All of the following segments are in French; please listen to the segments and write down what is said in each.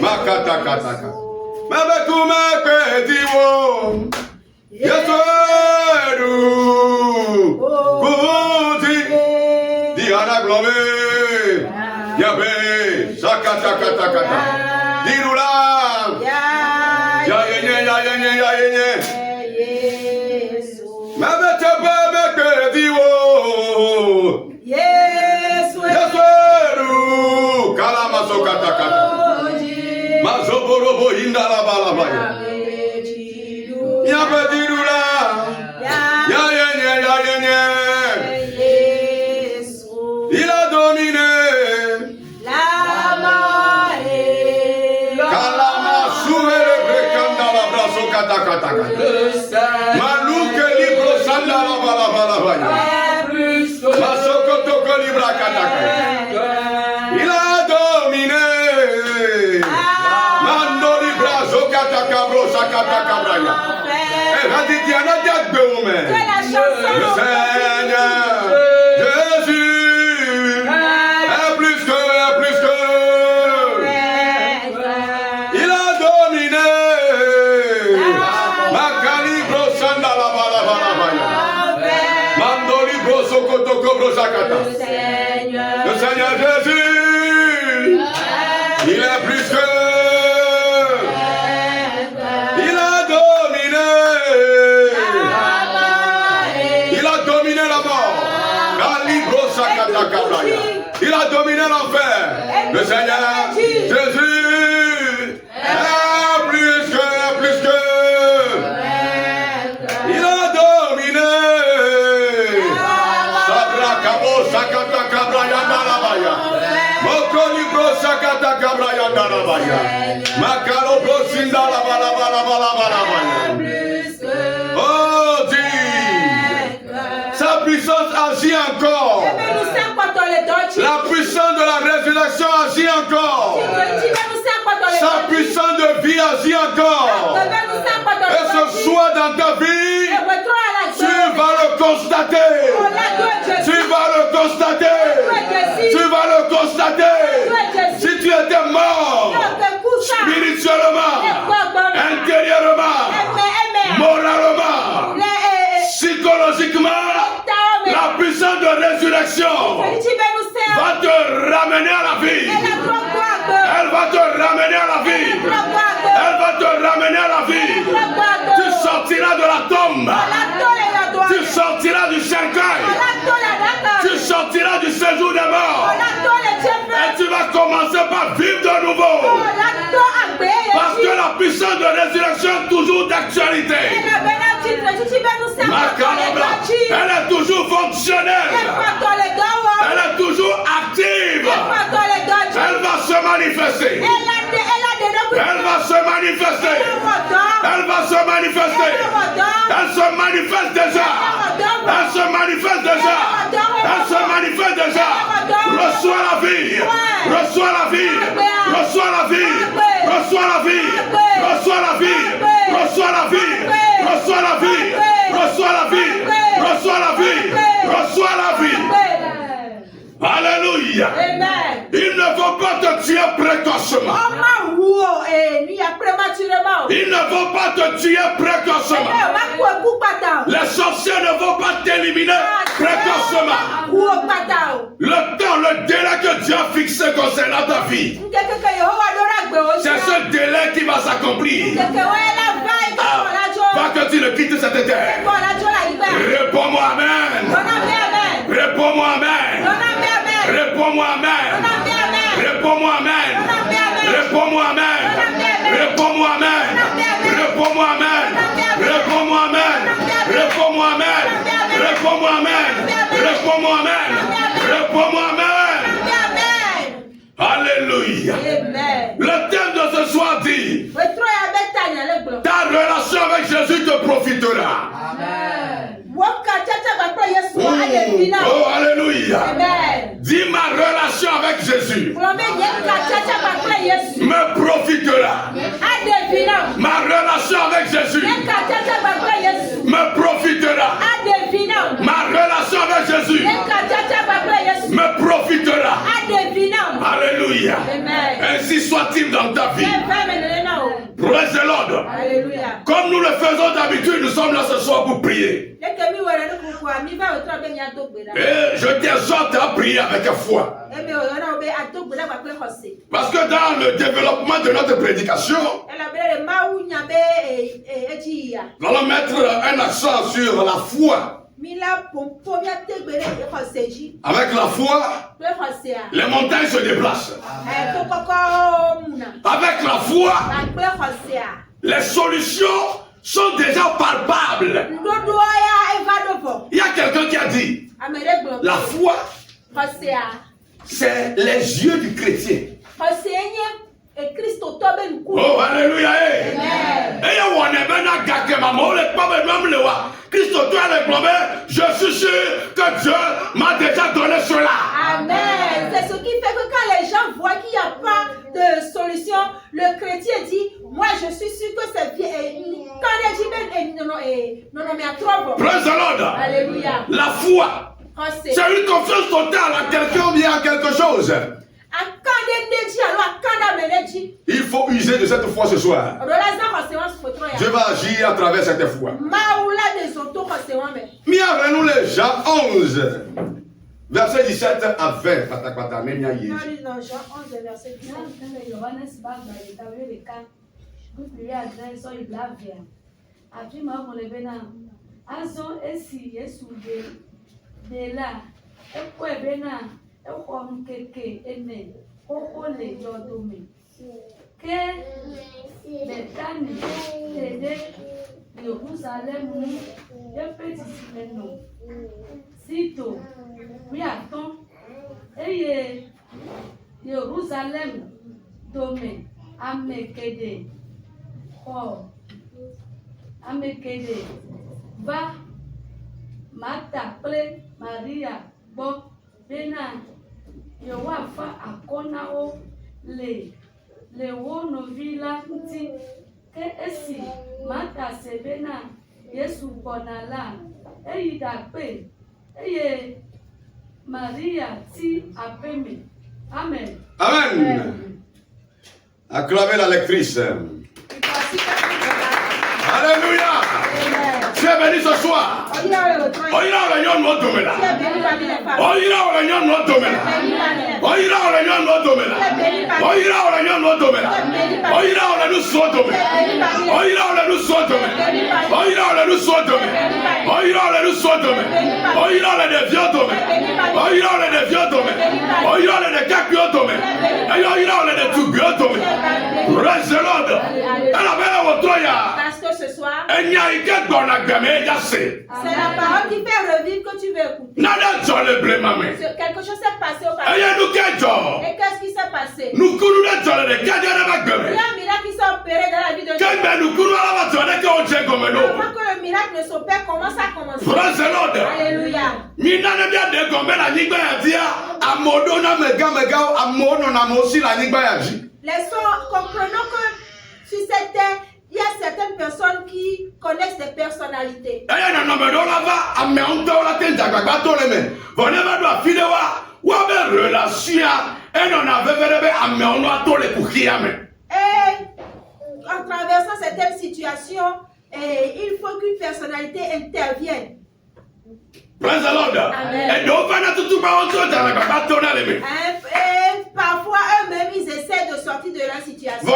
Makata kataka. Mabetume kwetiwo. Yesoeru. Kuti. Diana glove. Yabe. Sakata kata kata. Dirula. Ya yenye. Mabetume kwetiwo. Yesoeru. Kalama sokata kata. Mazoborobo indala balabaya. Ya bedirula. Ya yenye. Il a dominé. Kalama suhere brekanda la braso kata kata kata. Maluke libro sandala balabaya. Masoko toko libra kata kata. Il a dominé. Sakata kabraya. Raditiana diagbeume. Le Seigneur Jésus est plus que. Il a dominé. Makali brosanda la balabaya. Mandoli brosokoto kobro sakata. Le Seigneur Jésus, il est plus que. Il a dominé l'enfer. Le Seigneur Jésus est plus que. Il a dominé. Sabra kabo sakata kabraya dalabaya. Mokoli bro sakata kabraya dalabaya. Makalo bro sinda la bala. Oh Dieu, sa puissance agit encore. La puissance de la résurrection agit encore. Sa puissance de vie agit encore. Et ce soir dans ta vie, tu vas le constater. Si tu étais mort, spirituellement, intérieurement, moralement, psychologiquement, la puissance de résurrection va te ramener à la vie. Elle va te ramener à la vie. Tu sortiras de la tombe. Tu sortiras du cercueil. Tu sortiras du séjour des morts. Et tu vas commencer par vivre de nouveau. Parce que la puissance de résurrection est toujours d'actualité. Elle est toujours fonctionnelle. Elle est toujours active. Elle va se manifester. Elle se manifeste déjà. Reçois la vie. Alléluia. Amen. Il ne faut pas te tuer précocement. Il ne faut pas te tuer précocement. Les sorciers ne vont pas t'éliminer précocement. Le temps, le délai que Dieu a fixé concernant ta vie, c'est ce délai qui va s'accomplir. Pas que tu ne quittes cette terre. Réponds-moi amen. Réponds-moi amen. Réponds-moi amen. Réponds-moi amen. Réponds-moi amen. Réponds-moi amen. Réponds-moi amen. Réponds-moi amen. Réponds-moi amen. Réponds-moi amen. Réponds-moi amen. Réponds-moi amen. Alléluia. Le thème de ce soir dit: ta relation avec Jésus te profitera. Amen. Oh, alléluia. Dis: ma relation avec Jésus me profitera. Ma relation avec Jésus me profitera. Ma relation avec Jésus me profitera. Alléluia. Alléluia. Ainsi soit-il dans ta vie. Praise the Lord. Alléluia. Comme nous le faisons d'habitude, nous sommes là ce soir pour prier. Et je t'exhorte à prier avec foi. Parce que dans le développement de notre prédication, nous allons mettre un accent sur la foi. Avec la foi, les montagnes se déplacent. Avec la foi, les solutions sont déjà palpables. Il y a quelqu'un qui a dit, la foi, c'est les yeux du chrétien. Oh, alléluia. Je suis sûr que Dieu m'a déjà donné cela. Amen. C'est ce qui fait que quand les gens voient qu'il n'y a pas de solution, le chrétien dit, moi je suis sûr que c'est bien. Praise the Lord. Alléluia. La foi, c'est une confiance totale à quelqu'un ou bien à quelque chose. Il faut user de cette foi ce soir. Dieu va agir à travers cette foi. Nous les Jean 11, verset 17 à 20. Jean 11, verset 17. Jérusalem dome amekede va Martha kple Maria gbɔ bena yewoafa akɔ na wo le wo nɔvi la ŋuti ke esi Martha se bena Yesu gbɔna la eyi ɖakpe eye Maria ti aƒe me. Amen. Amen. Acclamez la lectrice. Alléluia. Tu es béni ce soir. Parce que ce soir, c'est la parole qui fait revivre que tu veux écouter. Quelque chose s'est passé au passé. Et qu'est-ce qui s'est passé? Il y a un miracle qui s'est opéré dans la vie de Dieu. Avant que le miracle ne s'opère, comment ça commence? Alléluia. Comprenons que sur cette terre, il y a certaines personnes qui connaissent des personnalités. Et en traversant certaines situations, il faut qu'une personnalité intervienne. Praise the Lord. Amen. Et parfois eux-mêmes ils essaient de sortir de la situation.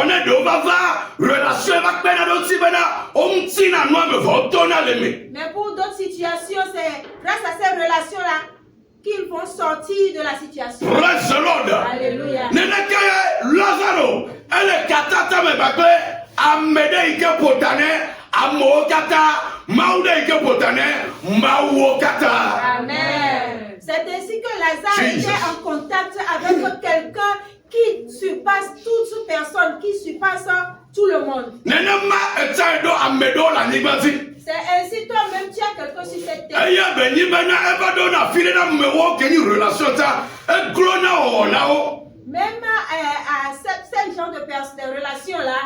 Mais pour d'autres situations, c'est grâce à ces relations-là qu'ils vont sortir de la situation. Praise the Lord. Alléluia. Amen. C'est ainsi que Lazare était en contact avec quelqu'un qui surpasse toute personne, qui surpasse tout le monde. C'est ainsi toi-même tu as quelque chose sur cette terre. Même à ce genre de relations-là,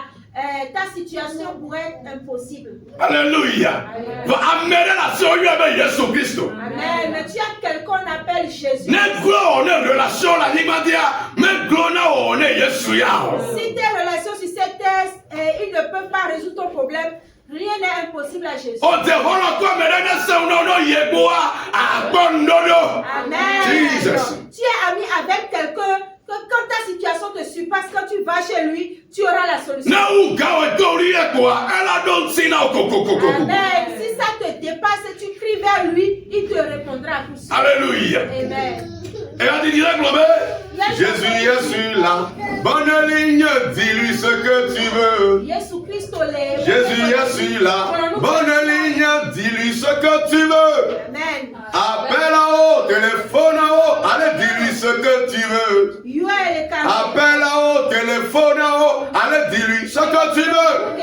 ta situation pourrait être impossible. Alléluia. Amen. Mais tu as quelqu'un qu'on appelle Jésus. Si tes relations sur cette terre, ils ne peuvent pas résoudre ton problème, rien n'est impossible à Jésus. Amen. Jesus. Tu es ami avec quelqu'un que quand ta situation te surpasse, quand tu vas chez lui, tu auras la solution. Amen. Si ça te dépasse, tu cries vers lui, il te répondra pour ça. Alléluia. Amen. Jésus est sur la bonne ligne, dis-lui ce que tu veux. Jésus est sur la bonne ligne, dis-lui ce que tu veux. Amen. Appelle en haut, téléphone en haut, allez dis-lui ce que tu veux. Appelle en haut, téléphone en haut, allez dis-lui ce que tu veux.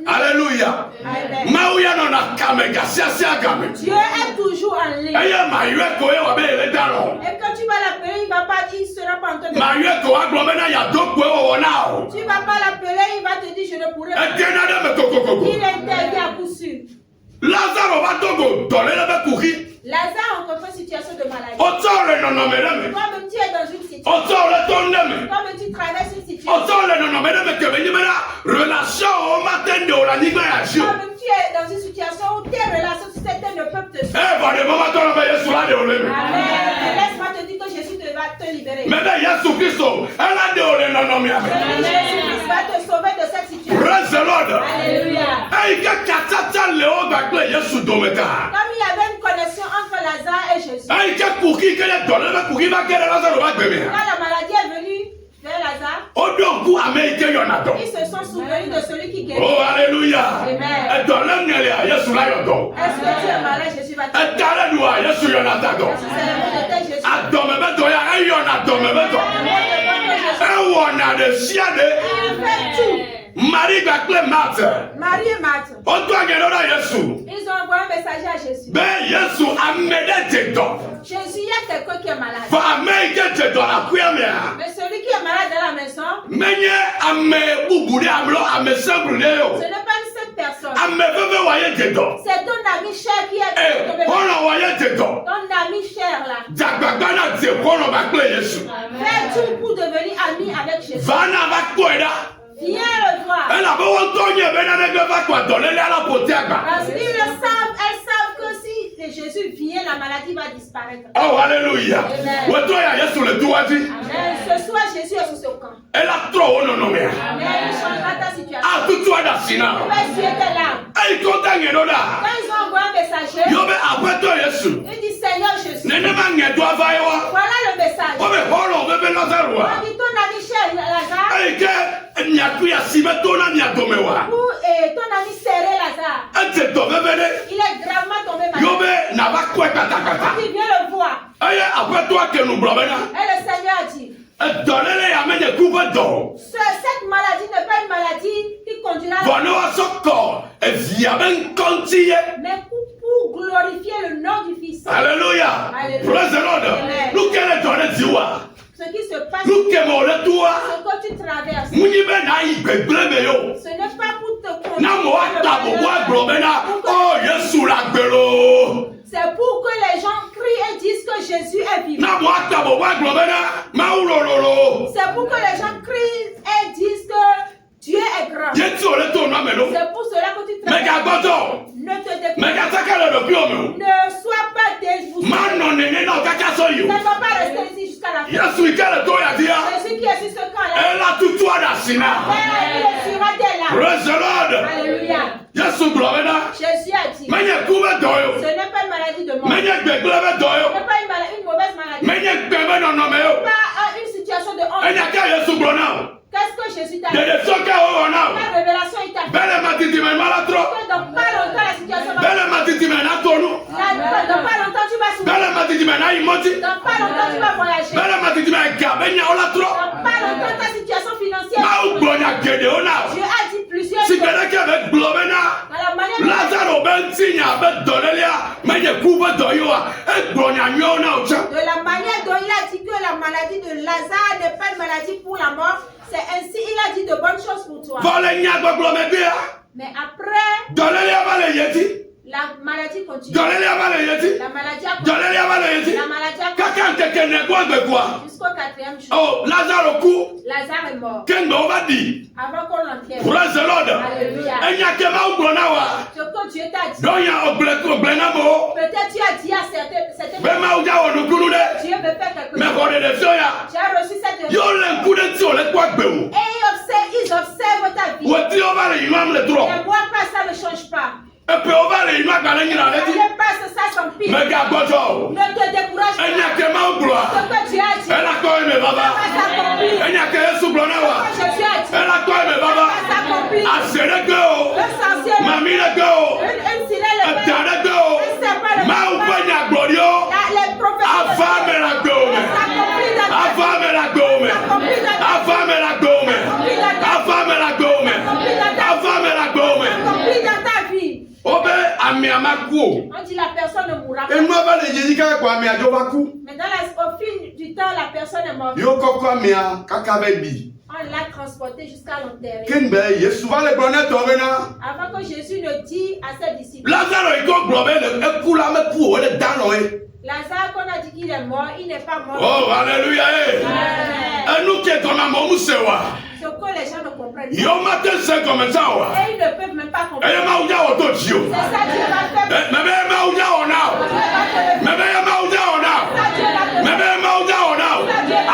Alléluia. Dieu est toujours en ligne. Et quand tu vas l'appeler, il ne sera pas en train de... Tu ne vas pas l'appeler, il va te dire je ne pourrai pas. Il intervient à coup sûr. Lazare rencontre une situation de maladie. Toi-même tu es dans une situation. Toi-même tu traverses une situation. Toi-même tu es dans une situation où tes relations sur cette terre ne peuvent te sauver. Amen. Laisse-moi te dire que Jésus va te libérer. Jésus va te sauver de cette situation. Praise the Lord. Alléluia. Comme il y avait une connexion entre Lazare et Jésus. Quand la maladie est venue vers Lazare, ils se sont souvenus de celui qui guérit. Oh, alléluia. Amen. Est-ce que tu es malade, Jésus va te guérir. Si c'est le mot de Jésus. Marie et Marthe. Ils ont envoyé un messager à Jésus. Jésus, il y a quelqu'un qui est malade. Mais celui qui est malade dans la maison, ce n'est pas une seule personne. C'est ton ami cher qui est ton ami cher là. Fais tout pour devenir ami avec Jésus. Viens le voir. Parce qu'ils le savent, elles savent que si Jésus vient, la maladie va disparaître. Oh, alléluia. Amen. Ce soir, Jésus est sur ce camp. Amen. Il changera ta situation. Tu vas suer tes larmes. Quand ils ont envoyé un messager, il dit Seigneur Jésus. Voilà le message. On dit ton ami cher Lazare. Ton ami serré Lazare. Il est gravement tombé malade. Il vient le voir. Et le Seigneur dit cette maladie n'est pas une maladie qui conduira mais pour glorifier le nom du Fils. Alléluia. Praise the Lord. Ce qui se passe, ce que tu traverses, ce n'est pas pour te conduire. C'est pour que les gens crient et disent que Jésus est vivant. C'est pour que les gens crient et disent que Dieu est grand. C'est pour cela que tu traverses. Ne te décourage. Ne sois pas dégoûté. Ne va pas rester ici jusqu'à la fin. Jésus qui est sur ce camp-là. Il sera dès là. Praise the Lord. Alléluia. Jésus a dit. Ce n'est pas une maladie de mort. Ce n'est pas une mauvaise maladie. Pas une situation de honte. Qu'est-ce que Jésus t'a dit? La révélation il t'a fait. Dans pas longtemps la situation va dans pas longtemps tu vas souffrir. Dans pas longtemps tu vas voyager. Dans pas longtemps ta situation financière. Dieu a dit plusieurs choses. De la manière dont il a dit que la maladie de Lazare n'est pas une maladie pour la mort, c'est ainsi il a dit de bonnes choses pour toi. Mais après, la maladie continue. La maladie a continué. La maladie a continué. Jusqu'au 4e jour. Oh, Lazare coup. Lazare est mort. Qu'est-ce qu'on va dire? Avant qu'on l'enterre. Praise the Lord. Alléluia. Et a que ma ubronawa. Ce que Dieu t'a dit. Donc il y a oblenamo. Peut-être tu as dit à certaines Mais ma uja onukunu de. Dieu veut faire quelque chose. Mais pour les deux ya. Tu as reçu cette Yo le coup de tio le quoi beu. et ils observent ta vie. Ou ti over le imam le trop. Et moi pas ça ne change pas. Et puis over le imam quand il a dit. Ne passe ça sans pire. Mais gars gojo. Ne te décourage pas. Et a que ma ubroa. Ce que tu as dit. Elle a quoi me baba. Et a que Yesu bronawa. Ce que Jésus a dit. Elle a quoi me baba. S'accomplit. Asere go. Le sorcier. Mami le go. Une sirène le fait. Tare go. Ma upenya glorio. Les prophètes. Afame la gome. S'accomplit dans ta vie. Afame la gome. S'accomplit dans ta vie. Afame la gome. Afame la gome. Afame la gome. S'accomplit dans ta vie. Obe ami amaku. On dit la personne ne mourra pas. Enu aba le jejika kwa ami ajobaku. Mais au fil du temps, la personne est morte. Yo koko ami kakabe bi. On l'a transporté jusqu'à l'enterrer. Kenbe Yesu va le bonnet tobena. Avant que Jésus ne dise à ses disciples. Lazaro iko globe le ekula me ku o le dano e. Lazare qu'on a dit qu'il est mort, il n'est pas mort. Oh alléluia e. Enu ke kona mo musewa. Ce que les gens ne comprennent pas. Yo matin c'est comme ça wa. Et ils ne peuvent même pas comprendre. E ma uja oto jio. C'est ça Dieu va faire. Mebe ma uja ona. Mebe ma uja ona. Mebe ma uja ona.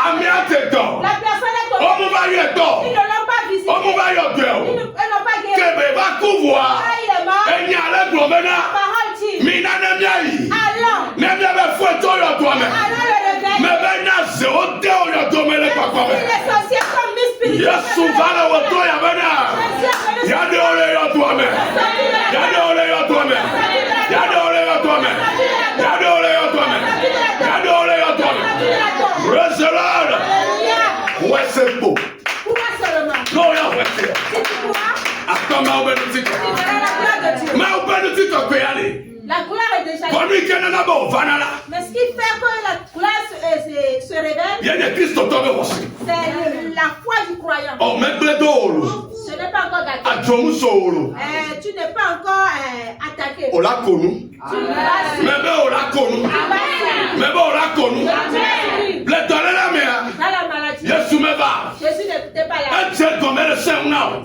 Ami ateto. La personne est tombée. Omu ba yeto. Ils ne l'ont pas visité. Omu ba Ils yoto. n'ont pas guéri. Kebe ba kuwa. Ah, il est mort. Enya le globena. La parole dit. Mina nemia yi. Allons. Nemia be fueto yoto ame. Allons le réveil. Mebe na se ote yoto mele papa me. Les sorciers sont mis spirituels. Yesu vale woto ya bena. Yade ole yoto ame. Yade ole yoto ame. Yade ole yoto ame. Yade ole yoto ame. Yade ole yoto ame. Praise the Lord. Alléluia. Ouais c'est beau. Pourquoi seulement? Non ya ouais c'est. Si tu crois, Attends ma obenu tito. tu verras la gloire de Dieu. Ma obenu tito kwe yale. La gloire est déjà là. Konu ikene na bo vanala. Mais ce qui fait que la gloire se révèle, Yene Kristo tobe wosi. c'est la foi du croyant. O meble dolo. Ce n'est pas encore gâté. Ajomu solo. Tu n'es pas encore attaqué. Ola konu. Tu vas sur. Mebe ola konu. Mebe ola konu. Le dole la mea. Dans la maladie, Yesu meba. Jésus n'était pas là. Eche komele se now.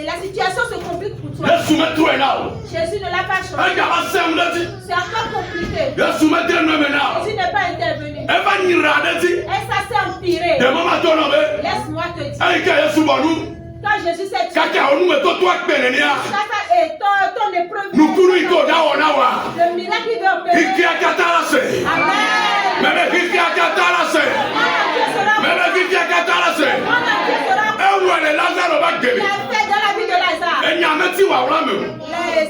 La situation se complique pour toi. Yesu me tuwe now. Jésus ne l'a pas changé. Eja ba se mleti. C'est encore compliqué. Yesu me te no me now. Jésus n'est pas intervenu. Eba nyira deti. Et ça s'est empiré. De mama tono be. Laisse-moi te dire. Ai ka Yesu bonu. Quand Jésus s'est dit, Kaka onu me to to akpenenia. ton épreuve, Nukuru iko da ona wa. le miracle il va opérer. Hiki akatala se. Amen. Mebe hiki akatala se. Mebe hiki akatala se. Ewele Lazaro ba Il gebe. a fait dans la vie de Lazare. Enyameti wa wla me.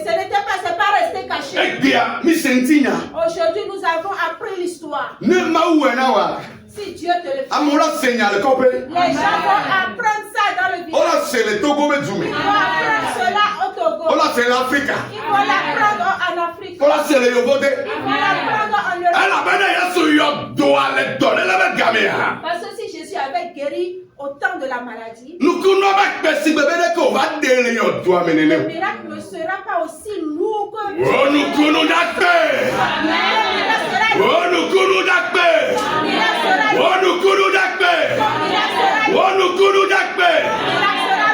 Ce n'était pas, c'est pas resté caché. Egbia mi sentinya. Aujourd'hui, nous avons appris l'histoire. Ne ma uena wa. Si Dieu te le fait, Amora senya le kope. les gens vont apprendre ça dans le village. Ola se le Togo me dume. Ils vont apprendre cela au Togo. Ola se l'Africa. Ils vont l'apprendre en Afrique. Ola se le Yobode. Ils vont l'apprendre en Europe. Ela bena Yesu yo do ale dole le be gamea. Parce que si Jésus avait guéri au temps de la maladie, Nukuno ba pesi bebe de ko va dele yo do le amenene. miracle ne sera pas aussi lourd que O nukuno dakpe. O nukuno dakpe. O nukuno dakpe. O nukuno dakpe.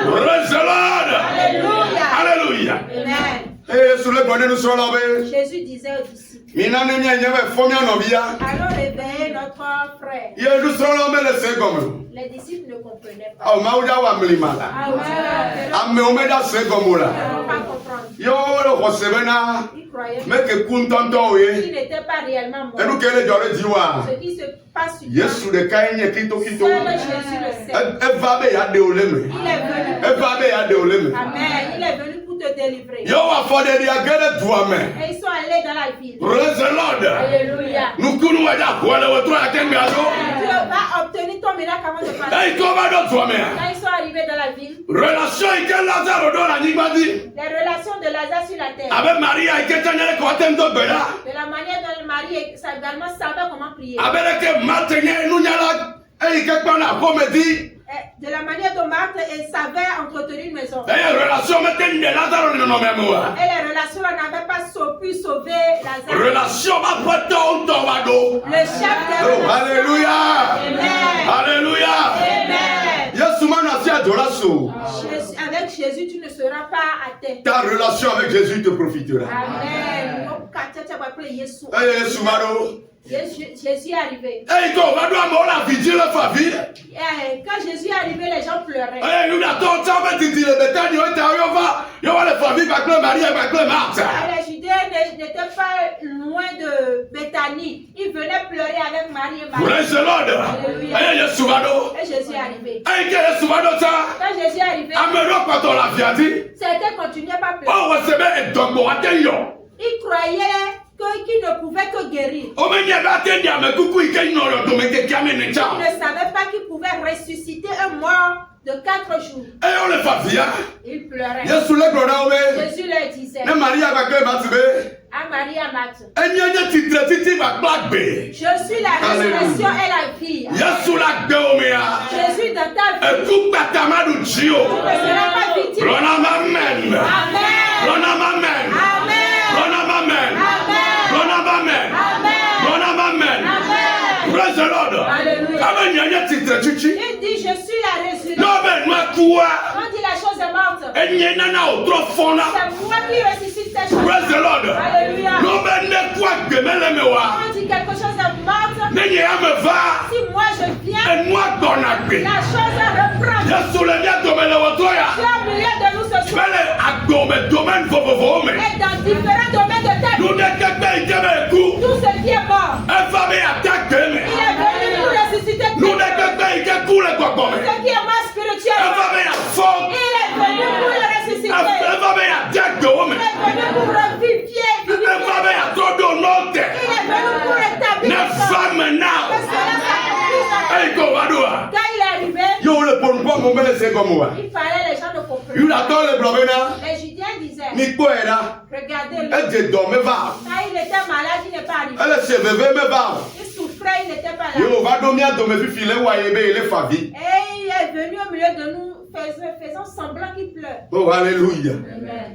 Praise the Lord. Alléluia. Alléluia. Amen. Eh sur le bonnet nous sur la be. Jésus disait aux disciples, Mina ne nya nyebe fomia no bia. allons réveiller notre frère. Ye du sur la be le se gomo. Les disciples ne comprenaient pas. O ma uja wa mlimala. Amen. Ame o me da se gomo la. Ils ne vont pas comprendre. Yo le hosebena. Ils croyaient Me ke kuntonto qu'il ye. n'était pas réellement mort. Enu kele jore diwa. Ce qui se passe sur Yesu de kainye kito kito. seul Jésus le sait. Eva be ya de oleme. Il est venu. Eva be ya de oleme. Amen. Il est venu pour te délivrer. Yo wa for de dia gele duame. Et ils sont allés dans la ville. Praise the Lord. Alléluia. Nukunu wa ja ko le wotro akenga yo. Tu vas obtenir ton miracle avant de partir. Ei ko ba do duame. Quand ils sont arrivés dans la ville, Relation ike Lazaro do la nyimadi. les relations de Lazare sur la terre, Abe Maria ike tanyele ko atendo gbeda. de la manière dont Marie également savait comment prier. Abele ke matenye nu nyala. Ei ke kpana komedi. Et de la manière dont Marthe savait entretenir une maison. Et les relations n'avaient pas pu sauver Lazare. Le chef des relations. Alléluia. Amen. Alléluia. Amen. Avec Jésus, tu ne seras pas athée. Ta relation avec Jésus te profitera. Amen. Jésus est arrivé. Quand Jésus est arrivé, les gens pleuraient. Les Judéens n'étaient pas loin de Béthanie. Ils venaient pleurer avec Marie et Marie. Et Jésus est arrivé. Quand Jésus est arrivé, certains continuaient pas pleurer. Ils croyaient qu'il ne pouvait que guérir. Ils ne savaient pas qu'il pouvait ressusciter un mort de 4 jours. Ils pleuraient. Jésus leur disait à Marie et à Marthe, je suis la résurrection et la vie. Jésus dans ta vie, tu ne seras pas victime. Amen. Praise the Lord. Alléluia. Il dit, je suis la résurrection. On dit la chose est morte. C'est moi qui ressuscite ces choses. Praise the Lord. Alléluia. On dit quelque chose est morte. Si moi je viens, la chose reprend. Dieu au milieu de nous ce soir. Et dans différents domaines de ta vie. Tout ce qui est mort. Il est venu pour ressusciter tout. Ce qui est mort spirituellement. Il est venu pour le ressusciter. Il est venu pour revivifier. Il est venu pour rétablir. Quand il est arrivé, il fallait les gens de comprendre. Les Judéens disaient, regardez-le. Quand il était malade, il n'est pas arrivé. Il souffrait, il n'était pas là. Et il est venu au milieu de nous, faisant semblant qu'il pleure. Oh, alléluia. Amen.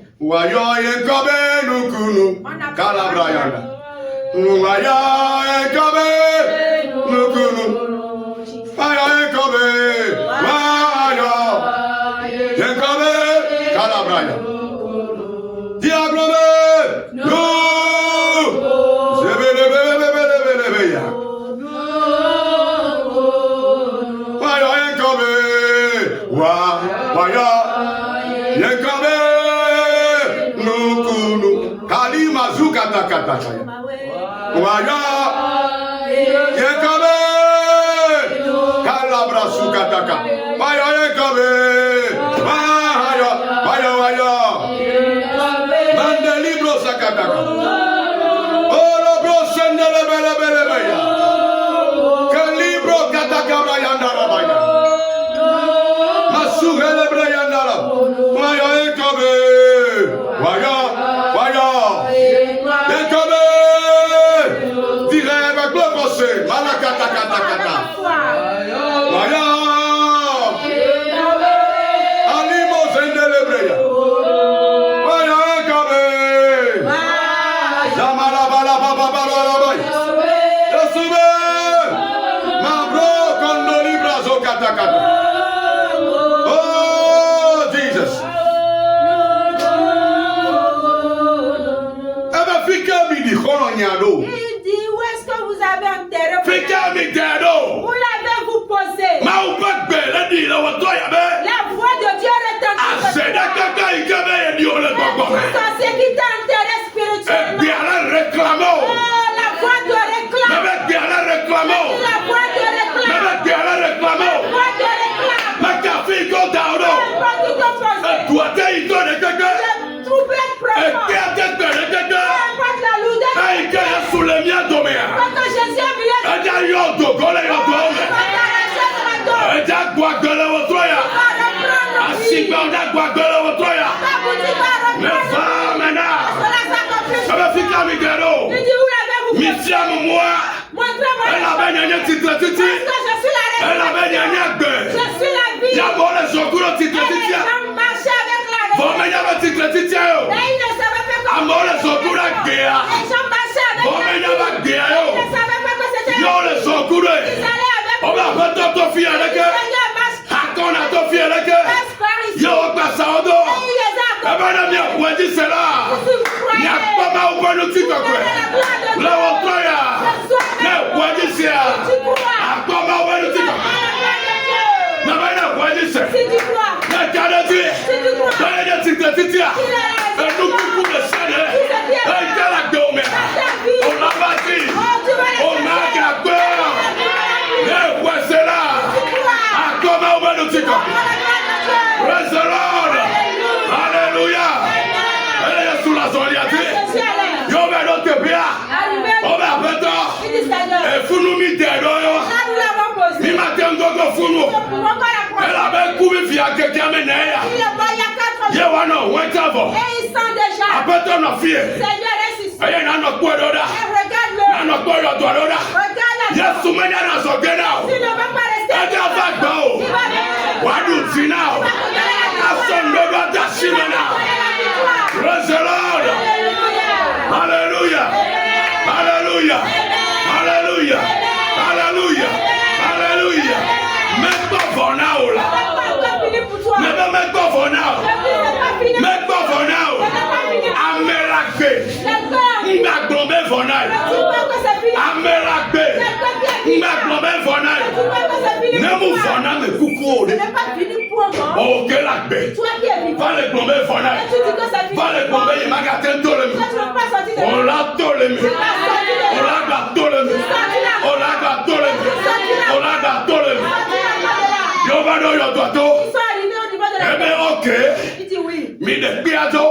Oh, Jesus. Il dit, où est-ce que vous avez enterré? Où l'avez-vous posé? La voix de Dieu retentit. C'est qui t'a enterré spirituellement. La voix te réclame. La voix te réclame. Elle avait gagné titre. Elle avait gagné. Je suis la vie. dit cela, il n'y a pas mal au bon outil de quoi. Là, on croit, là, on dit c'est à quoi mal au bon outil de quoi. Non, mais là, on dit c'est. Là, tu as dit, tu as dit, tu as dit, nous coucou le Seigneur, et tu as la gomme, on l'a bâti, on a la peur, et ouais, c'est là, à quoi mal au bon outil de quoi. Praise the Lord. Alléluia. Elle est sous la solidarité. Yo me note bien. On va peut-être. Et funu mi dedo yo. Mi matin gogo funu. Elle avait couvert via quelqu'un mené. Ye wano wetavo. Après ton fille. Aye na no kwa doda. Na no kwa doda. Yesu menya na sogena. Ede avagbo. Wadu finao. Praise the Lord. Hallelujah. Hallelujah. Hallelujah. Hallelujah. Hallelujah. Même pas for now là. Même pas for now. Même pas for now. Amelake. Mba glombe for now. Amelake. Mba glombe for now. Nemu for now me kuku. Ok la paix. Va les plomber Fonal. Va les plomber les magasins Tolemi. On l'a Tolemi. On l'a Tolemi. On l'a Tolemi. On l'a Tolemi. Yo va dans yo doito. Eh bien ok. Mi de piato.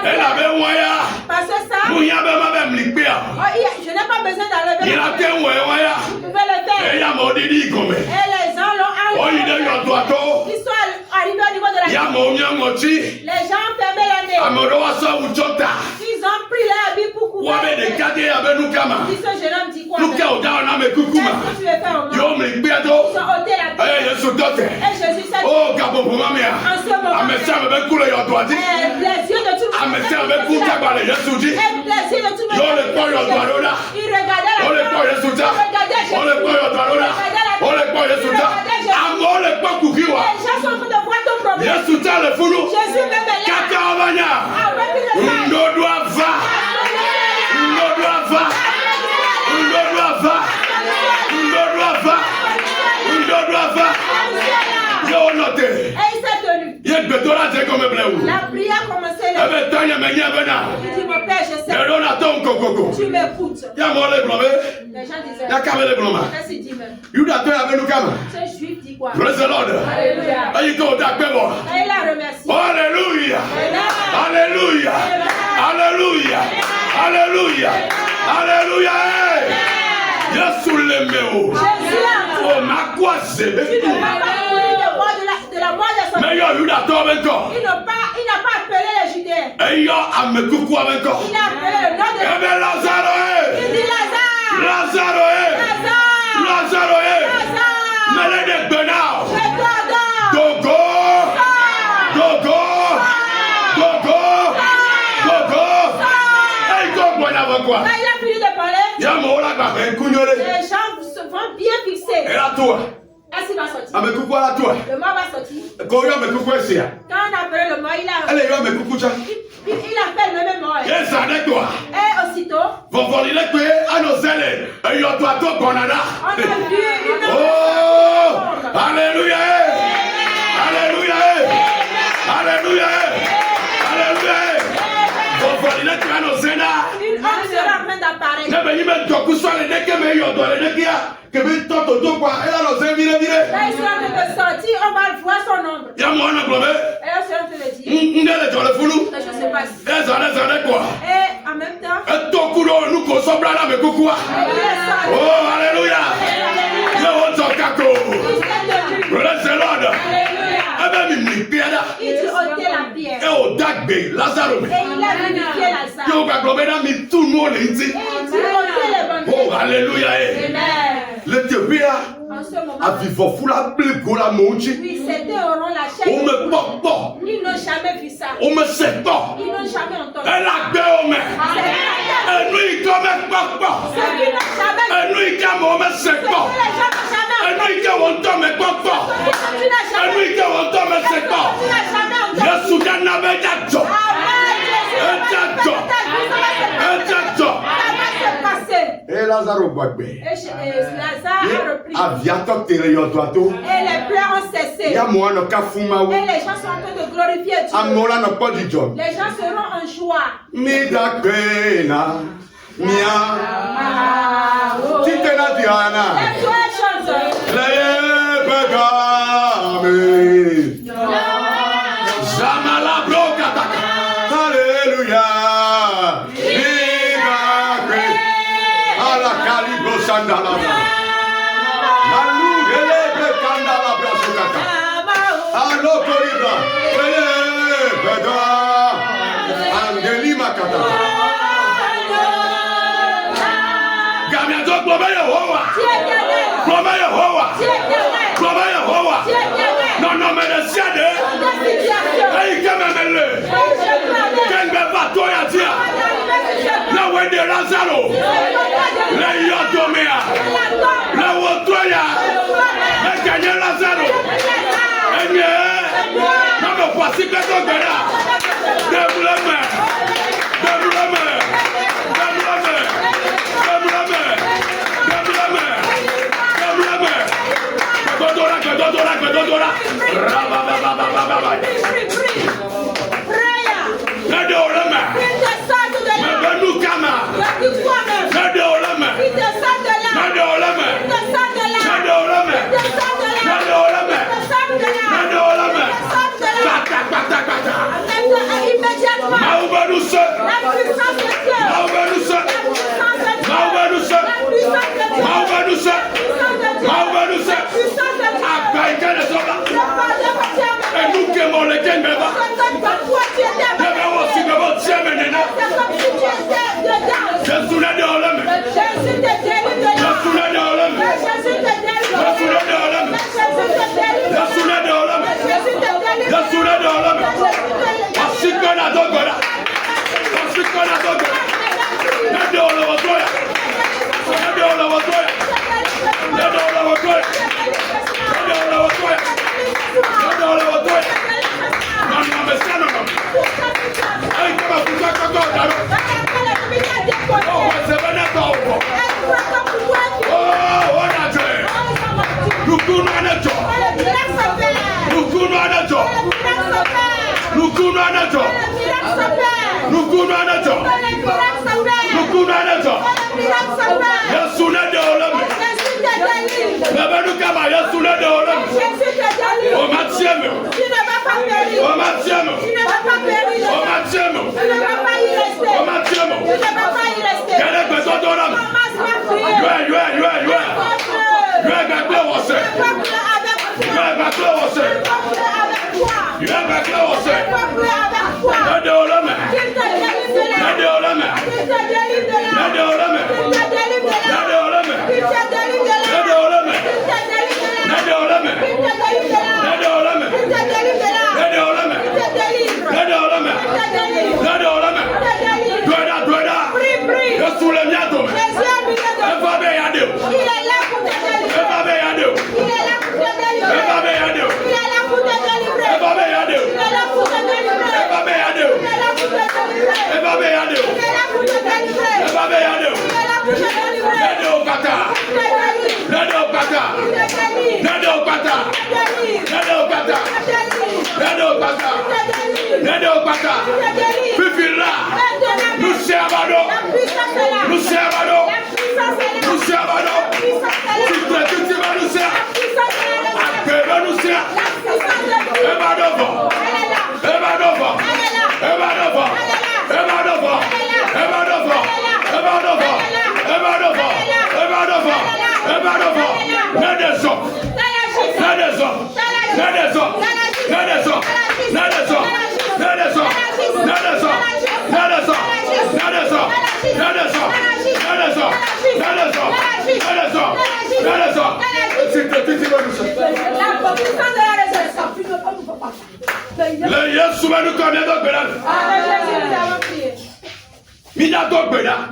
Elle avait moyen. Nous y avons même l'ipia. Je n'ai pas besoin d'enlever. Il a qu'un moyen. Vous pouvez le faire. Et il y a mon didi comme. Et les gens l'ont enlevé. Oh il est yo doito. Ils sont arrivés au niveau de la. Il y a mon miangochi. Les gens fermaient la nez. Amoroa sa uchota. Ils ont pris leur habit pour couvrir. Wabe de kade avec nous kama. Ils sont jeune homme dit quoi? Nous qui au down na me kukuma. Qu'est-ce que tu veux faire au Yo monde? me biado. Ils ont ôté la vie. Eh Yesu dote. Et Jésus s'est dit. Oh gabo pour mamia. En ce moment. Amesa me kule yo doati. Les yeux de tout le monde. Amesa me kuta bale Yesu di. Et les yeux de tout le monde. Yo le ko yo doalola. Ils regardaient la. On le ko Yesu da. On le ko yo doalola. On le ko Yesu da. Amo le ko kukiwa. Les gens sont en train de voir ton problème. Yesu da le fulu. Jésus même est là. Kaka abanya. Ndo doa va. Ndo doa va. Ndo doa va. Ndo doa va. Ndo doa va. Yo note. Et il s'est tenu. Ye betola te comme bleu. La prière commençait là. Ebe tanya menye bena. Il dit mon père, je sais. Et l'on attend kokoko. Tu m'écoutes. Ya mo le blomé. Les gens disaient. Ya kame le bloma. Qu'est-ce qu'il dit même? Yuda to ya benu kama. Ce juif dit quoi? Praise the Lord. Alléluia. Ayi ko da pe bo. Et il a remercié. Hallelujah. Hallelujah. Hallelujah. Hallelujah. Hallelujah. Yesu lemeo. Jésus a O ma kwa tu ne vas pas mourir de la mort de son. Mais yo Yuda to benko. Il n'a pas appelé les Judéens. E yo amekuku benko. Il a appelé le nom de Ebe Lazaro il dit Lazare. Lazaro Lazaro Mele de benao. Gogo. Gogo. Gogo. Gogo. Hey go boy na quoi? Quand il a fini de parler, Ya mo la gba ben kunyore. les gens se vont bien fixer. Et la toi. Est-ce qu'il va sortir? Amekuku la toi. Le mort va sortir. Ko yo amekuku esia. Quand on a appelé le mort, il Elle yo amekuku cha. appelle le même mort. Yes ane toi. Et aussitôt, Vovolile kwe anozele. E yo to ato bonana. on a vu une Oh! Alléluia! Alléluia! Alléluia! Alléluia! Vovolile kwe anozena. une homme sera en train d'apparaître. Nebe yime doku swale neke me yo dole nekia. Kebe toto to kwa ela noze vire vire. Là, il sera en train de sortir, on va voir son ombre. Ya mo na glome. Et là, c'est en train de dire Ndele jole fulu. que je se passe. Ezane kwa. Et en même temps, Etokuro nuko sobra na mekukua. il est sorti. Oh, alléluia. Yo otokako. Il s'est tenu. Bless the Lord. Alléluia. Ebe mi mi piada. Il dit ôter la pierre. E o dagbe Lazaro me. Et il a vivifié Lazare. Yo gba glome na mi tunu o le nti. Et il dit ôter les Oh, bandits. alléluia. Amen. L'Éthiopia En ce moment, a vivre fula ble gola monchi. oui, c'était au rond la O chaîne. me popo. Ils n'ont jamais vu ça. O me seto. Ils n'ont jamais entendu. Elle a gbe o me. Enu iko me popo. Ceux qui n'ont jamais vu. Enu ika mo me Ceux que seto. les gens n'ont jamais Enu entendu. ika wonto me popo. Ceux que tu n'as jamais Enu ika wonto me Ceux que seto. tu n'as jamais entendu. Yesu kana be jajo. Amen. Lazare au Bagbe. Et Lazare a repris. Aviato Teleyotoato. Et les pleurs ont cessé. Yamoano Kafumaou. Et les gens sont en train de glorifier Dieu. Amola no pas du job. Les gens seront en joie. Midakbena. Mia. Titena Diana. Et toi, chanteur. Leye Begame. Zamala Brokataka. Alléluia. Midakbe. Ala Kalibo Sandalaba. Nalu Elebe Kandala Brasukata. Allo Corida. Leye Begame. Angeli Makata. Non, non, mais le ciel est. Quel me va toi à dire? La way de Lazaro. La Yotomea. La Wotoya. La Kanya Lazaro. Et bien, non, mais voici que ton gars. Développement.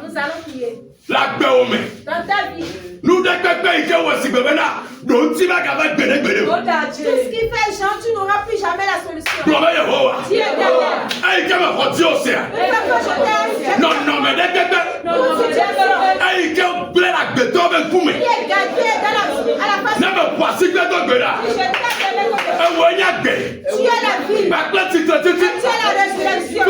Nous allons prier. Dans ta vie. Nous Tout ce qui fait Jean, tu n'auras plus jamais la solution. Dieu Dieu est derrière. Non, non, mais tu as la vie. Tu as la résurrection.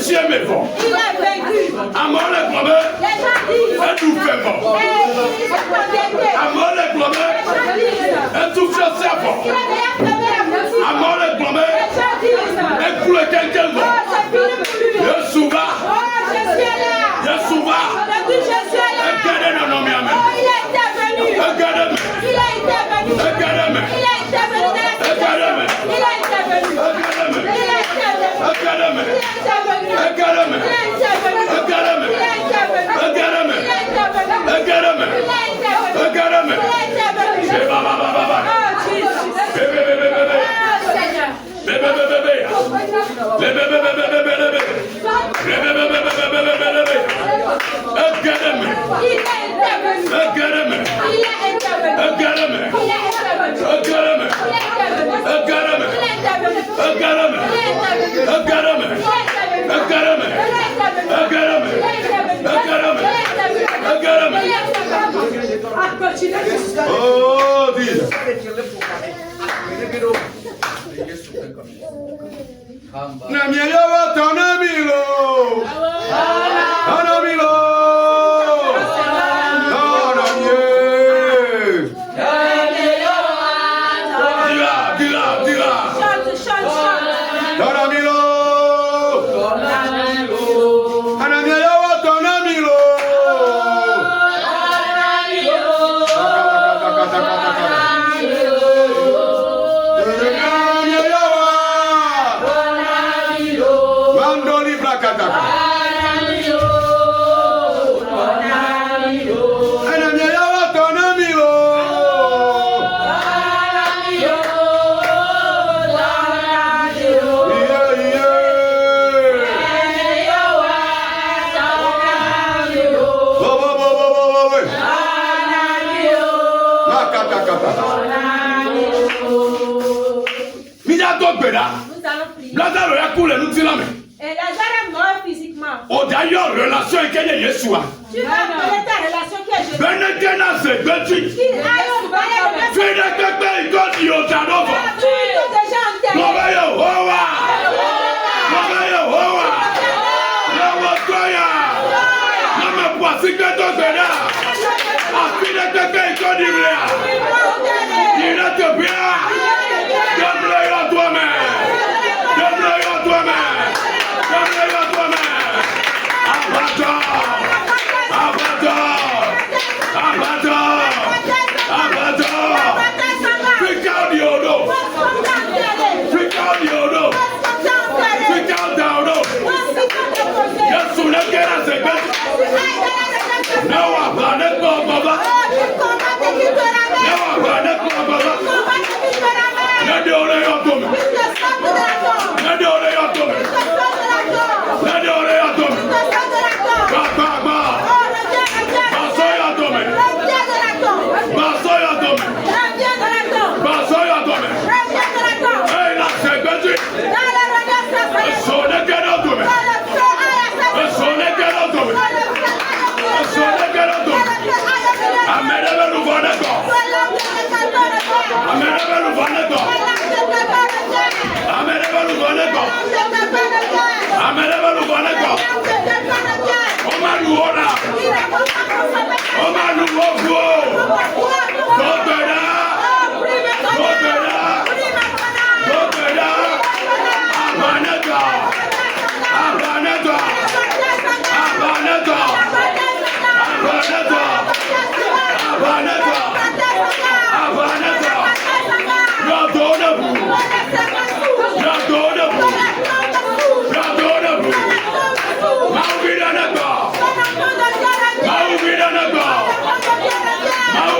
Dieu est bon. Il a vaincu. Amour les promesses. Les gens disent. Et nous faisons. Amour les promesses. Et tout fait servant. Amour les promesses. Et pour lequel quelqu'un va. Je suis là. Je suis là. Regardez nos noms, amen. Il a intervenu. Regardez-moi. Il a intervenu. Regardez-moi. Il a intervenu dans la Regardez-moi. Il a intervenu. Regardez-moi. Il a intervenu. Regardez-moi. Il a intervenu. Regardez-moi. Il a intervenu. Regardez-moi. Il a intervenu. Regardez-moi. Il a intervenu. Regardez-moi. Il a intervenu. Regardez-moi. Il a intervenu. C'est baba. Oh, Jesus. Bébé. Oh, Seigneur. Bébé. Oh, Dieu. Namiejowa to namilo. Anamilo. Dira. Anamilo. Anamiejowa to namilo. Mandoli brakataka. Anamiejowa to namilo. Nous allons prier. Et Lazare est mort physiquement. D'ailleurs, relation avec Yeshua. Tu vas connaître ta relation qui est Jésus. Qui a déjà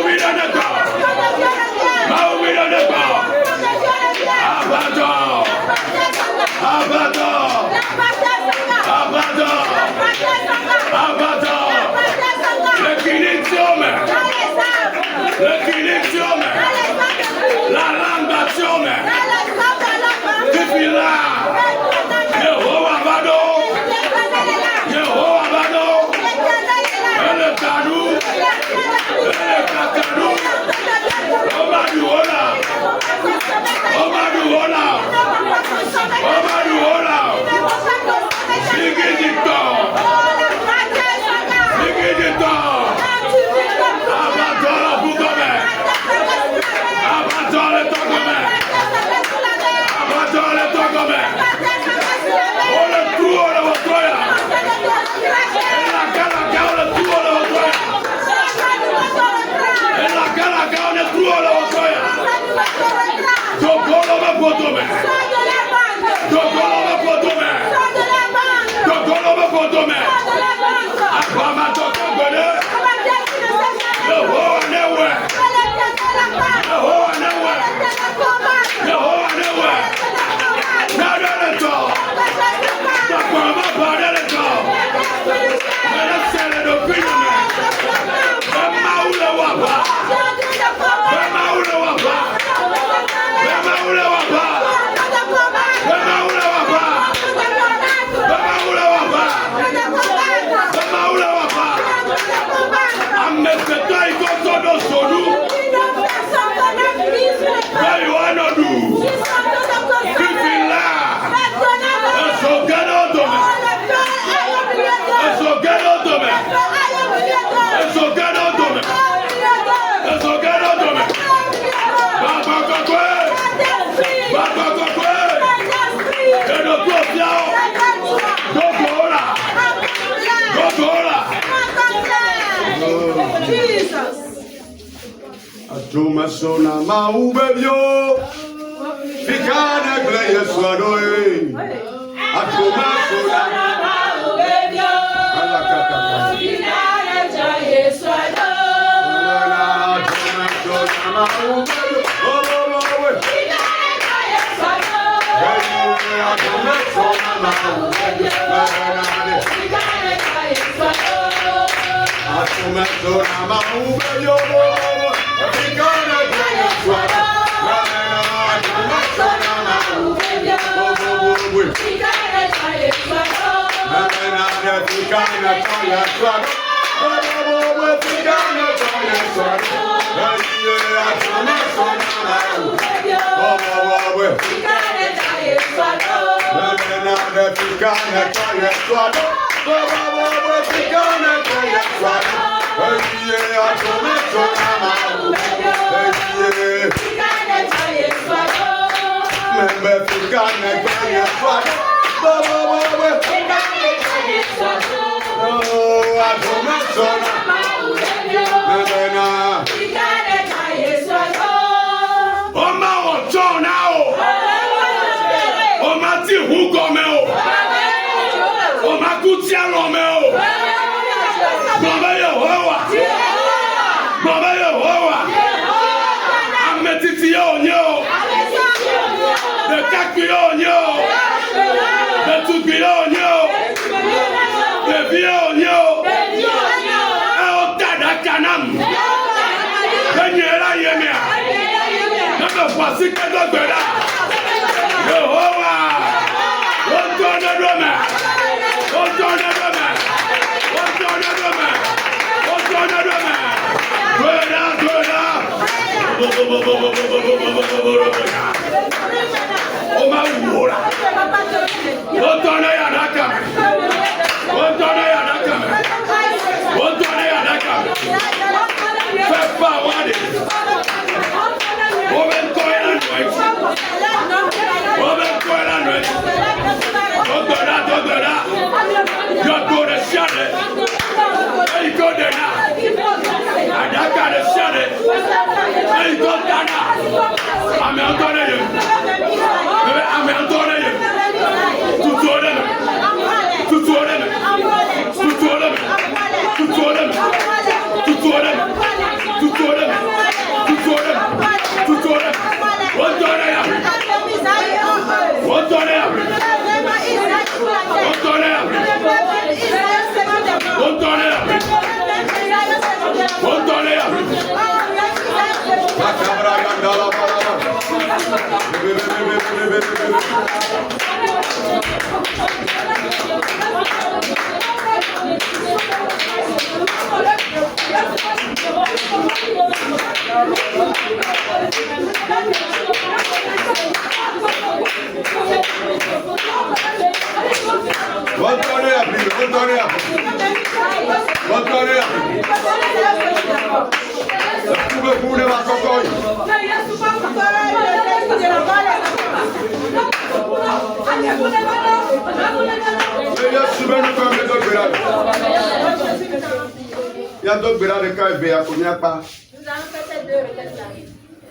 Mauvida potome. Sors de la bande. Dogolobo potome. Sors de la bande. Dogolobo potome. Sors de la bande. Apama tokongode. Abatteur qui ne sait jamais. Yehowa newe. Relève-toi de la bande. Yehowa newe. Relève-toi de combattre. Yehowa newe. Relève-toi de combattre. Nadeleto. Takoma badeleto. Melesele do pinome. Bema ule wapa. Bema ule wapa. Bema ule wapa. Bema ule wapa. Bema ule wapa. Bema ule wapa. Ameseto ikoto do sonu. Where you are not do. Fifila. Esogeno dome. Esogeno dome. Esogeno dome. Esogeno dome. Baba kokwe. Baba kokwe. Eno kofiao. Gogola. Gogola. Jesus. Atuma sona maubebyo. Fikana gle Yesu adoe. Atuma sona maubebyo. Alakata.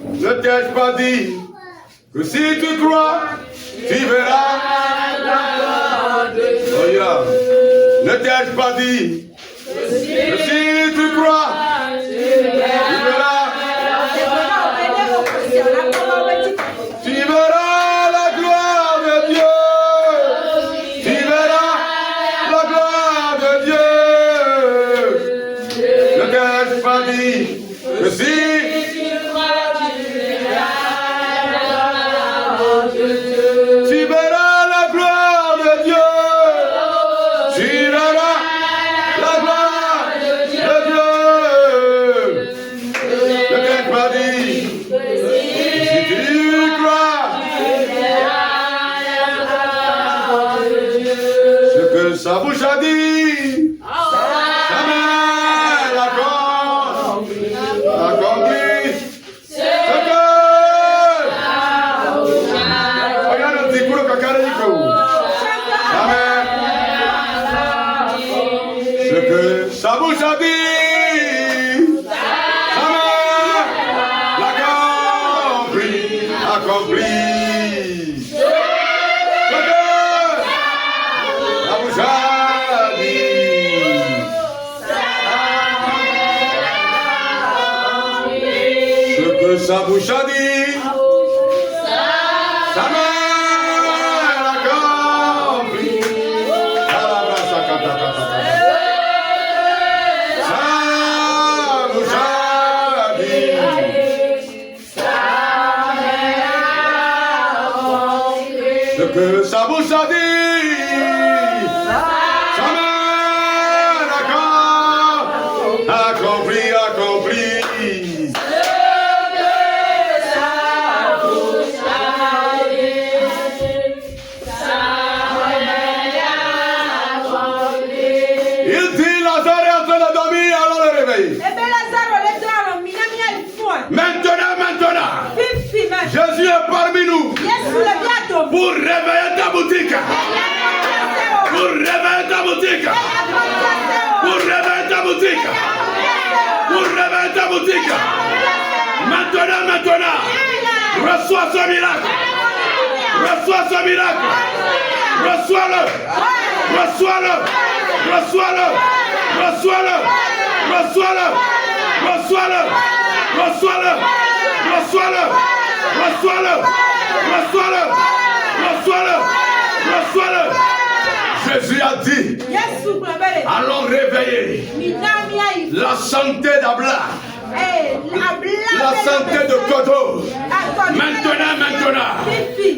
Ne t'ai-je pas dit que Que si tu crois, tu verras. Oh yeah. Ne t'ai-je pas dit? Que si tu crois, tu verras. Tu verras la gloire de Dieu. Tu verras la gloire de Dieu. Ne t'ai-je pas dit que si tu verras la gloire de Dieu. Tu verras la gloire de Dieu. Ne t'ai-je pas dit? Si tu crois, ce que sa bouche a dit, sa main accompli. Ce que regarde le petit coup de cacarico. Sa main, ce que sa bouche a dit, sa main accompli. Ce que la bouche a dit. Ce que sa bouche a dit, sa main accompli. Sa bouche a dit. Ce que sa bouche a dit, sa main accompli. Il dit Lazare est en train de dormir, alors le réveille. Maintenant, Jésus est parmi nous pour réveiller ta boutique. Pour réveiller ta boutique. Pour réveiller ta boutique. Pour réveiller ta boutique. Maintenant, reçois ce miracle. Reçois ce miracle. Reçois-le. Reçois-le. Reçois-le. Reçois-le. Reçois-le. Reçois-le. Reçois-le. Reçois-le. Reçois-le. Reçois-le. Reçois-le. Reçois-le. Jésus a dit, allons réveiller la santé d'Abla, la santé de Kodo. Maintenant,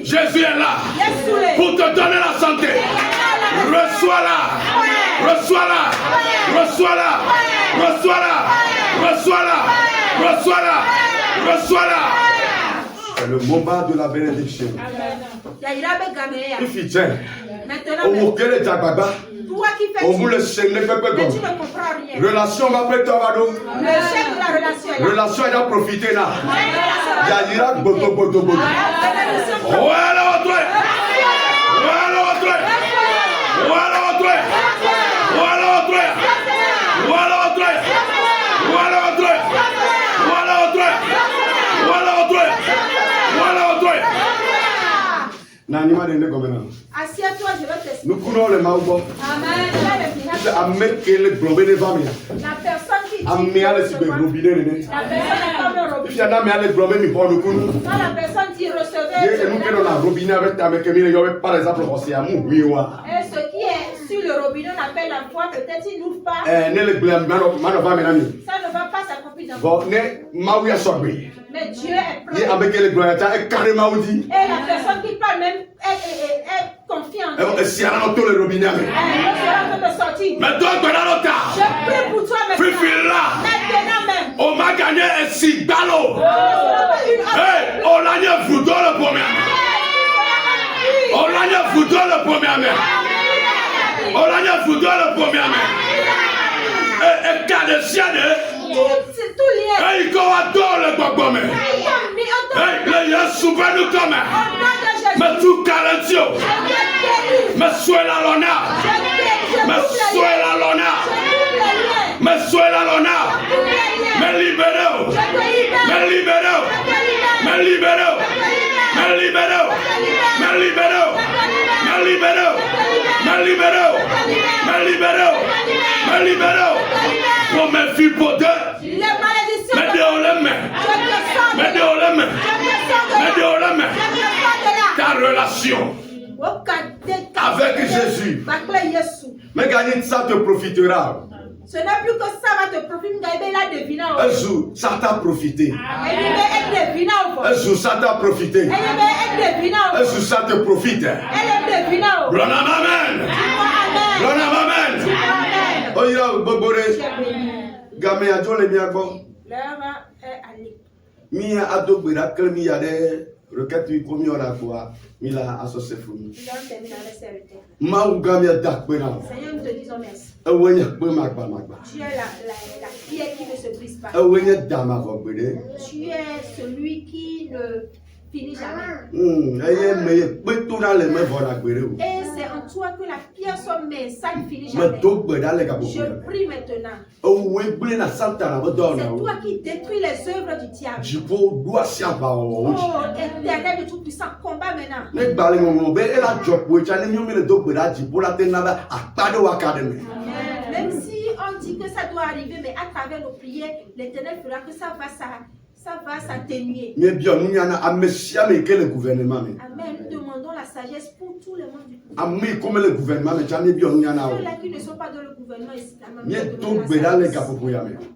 Jésus est là pour te donner la santé. Reçois-la, reçois-la, reçois-la, reçois-la, reçois-la, reçois-la, reçois-la. C'est le moment de la bénédiction. Il fit tiens. Maintenant, toi qui fais mais tu ne comprends rien. Relation va faire toi, le chef de la relation est là. Relation est là, profiter là. Yadira boto boto boto. Voilà votre. Voilà votre. Voilà votre. Voilà votre. Voilà votre. Voilà votre. Voilà votre. Voilà votre. Voilà votre. N'anima de ne comme ça. Assieds-toi, je vais t'expliquer. Nous coulons le maoubo. Amen. Amen. Quel globé de famille. La personne qui dit. Amen. La personne comme le robinet. Si on a mis le globé, mi prend le coup. Quand la personne dit recevez. Et nous qui on a robinet avec ta mec, il y avait par exemple aussi à mou. Oui wa. Et ce qui est sur le robinet, on appelle la foi. Peut-être il n'ouvre pas. Ne le globé, mano va menami. Ça ne va pas s'accomplir dans. Bon, ne maouya sorbi. Mais Dieu est prêt. Et avec le globé, est carrément dit. Et la personne qui parle même est confiante. Si on a tout le robinet. Mais toi, tu as l'autre. Je prie pour toi maintenant. Maintenant même. On m'a gagné un cigalo. On l'a gagné foutu le premier. On l'a gagné foutu le premier. On l'a gagné foutu le premier. Et quand le chien c'est tout lié. Et il adore le bobomé. Et le super nous comme. Mais tout calentio. Mais sois la lona. Mais sois la lona. Mais sois la lona. Mais libérez-vous. Mais libérez-vous. Mais libérez-vous. Mais libérez-vous. Me libérez. Me libérez. Me libérez. Me libérez. Me libérez. Pour mes filles pour deux. Me déolèmes. Me déolèmes. Me déolèmes. Ta relation avec Jésus. Mais gagner ça te profitera. Ce n'est plus que ça va te profiter. Un jour, ça t'a profité. Un jour, ça t'a profité. Un jour, ça te profite. Amen. Amen. Oh, il y a Bobore. Gamé a joué les miens. L'heure est allée. Mia adogbera kelmi ya de requête komi ora quoi mila associé fumi ma ugamia dakpena Seigneur, nous te disons merci. ewenya pe magba magba Tu es la pierre qui ne se brise pas. ewenya dama vogbede Tu es celui qui ne finit jamais. eye meye pe to na le me vona gbere o Et c'est en toi que la pierre sommet, ça ne finit me jamais. dogbeda le ka bo Je prie maintenant. owe gble na santana bo do C'est na o toi qui détruis les œuvres du diable. jipo do asia ba o Oh, éternel de tout-puissant, combat maintenant. ne gbale ngombe e la jopo cha ni mi le dogbeda jipo la tena ba apado academy. Même si on dit que ça doit arriver, mais à travers nos prières, l'Éternel fera que ça va s'atténuer. Mais bien nous yana amesia me que le gouvernement. Amen. Nous demandons la sagesse pour tout le monde du gouvernement. Ami comme le gouvernement mais jamais bien nous yana. Ceux-là qui ne sont pas dans le gouvernement ici, nous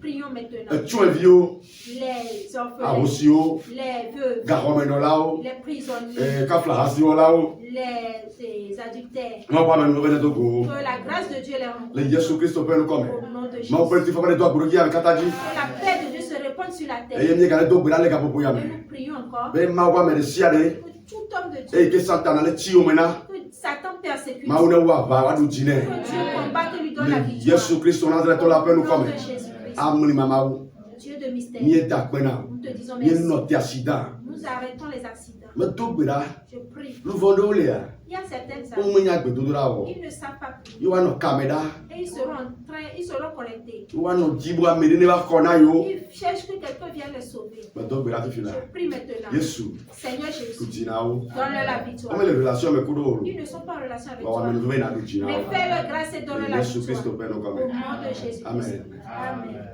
prions maintenant. Tu es vieux. Les orphelins, Arosio. les veuves, Garomeno les prisonniers, Kaflarasio lao. les adultères. Non pas même le Togo. Que la grâce de Dieu les rencontre. Le Jésus Christ peut nous comme. Au nom de Jésus. Mon petit frère doit brûler avec Kataji. Que la paix de Dieu se répande sur la terre. Et il y a des dogbera le capo pour Et yame. nous prions encore. Mais ma wa me siade. Que tout homme de Dieu, Et que Satan le tio mena. que Satan persécute. Ma una wa ba wa du jine. Que Dieu combatte et lui donne la victoire. Jésus Christ on Nazareth la paix nous Au nom comme. de Jésus-Christ. Amni mama ou. Dieu de mystère. Ni eta pena. Nous te disons Ni merci. note accident. Nous arrêtons les accidents. Me dogbera. Je prie. Nous vendons les. Il y a certaines On âmes, me nya gbedodora o. ils ne savent pas prier. You want no kameda. Et ils seront connectés. You want no jibwa medine ba kona yo. Ils cherchent que quelqu'un vienne les sauver. Me dogbera ti fila. Je prie maintenant. Yesu. Seigneur Jésus, Kutina o. donne-leur la victoire. Comme les relations me kudo. Ils ne sont pas en relation avec Wa toi. me nouveau na du jina. Mais fais-leur grâce et donne-leur la Yesu Christ victoire. pe no Au comme. nom de Jésus. Amen. Amen.